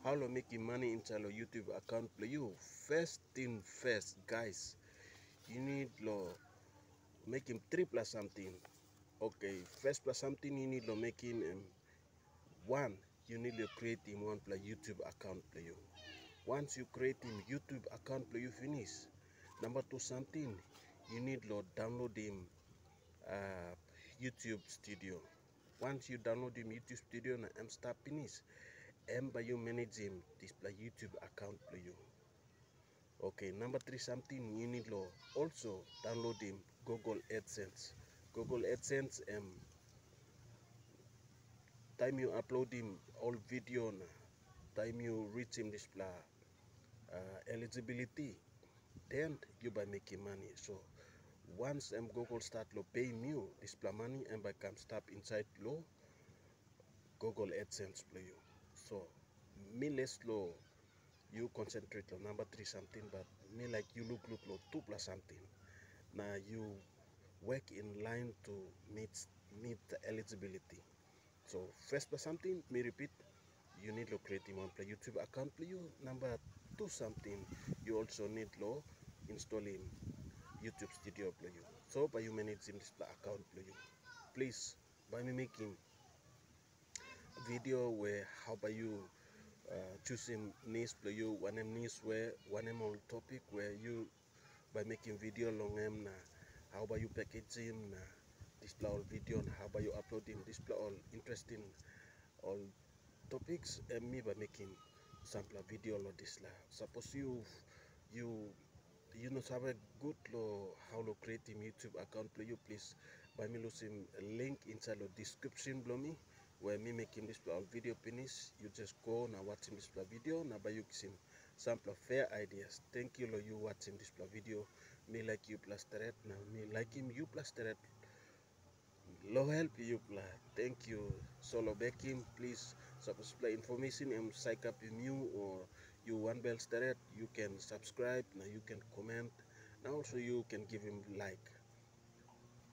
how to make money inside your YouTube account play you. First thing first, guys, you need to make him 3 plus something. Okay, first plus something you need to make him one. You need to create him one play YouTube account play you. Once you create him YouTube account play you finish. Number 2 something, you need to download him YouTube Studio. Once you download him YouTube Studio na start finish, by you manage him display YouTube account play you. Okay, number 3 something, you need to also download him Google AdSense. Google AdSense time you upload him all video na time you reach him display eligibility, then you by making money. So once Google start to pay you display money by can stop inside low Google AdSense play you. So me less low you concentrate on number 3 something, but me like you look low 2 plus something. Now you work in line to meet the eligibility. So first plus something, me repeat, you need to create one play YouTube account play you. Number 2 something, you also need to install him YouTube Studio play you. So by you manage him display account play you. Please by me making video where how by you choosing niche play you, one niche where one on topic where you by making video long na how about you packaging na display all video na how about you uploading display all interesting all topics, and me by making sample video lo display. Suppose you know have a good lo how to create a YouTube account play you, please by me losing a link inside the description below me where me making this video finish. You just go now watching this video now by you some sample of fair ideas. Thank you lo you watching this video. Me like you plus threat now me like him you plus threat lo help you plus. Thank you solo back him, please subscribe information and psych up you or you one bell threat, you can subscribe now, you can comment now, also you can give him like,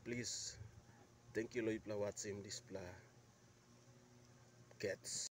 please. Thank you lo you watching this cats.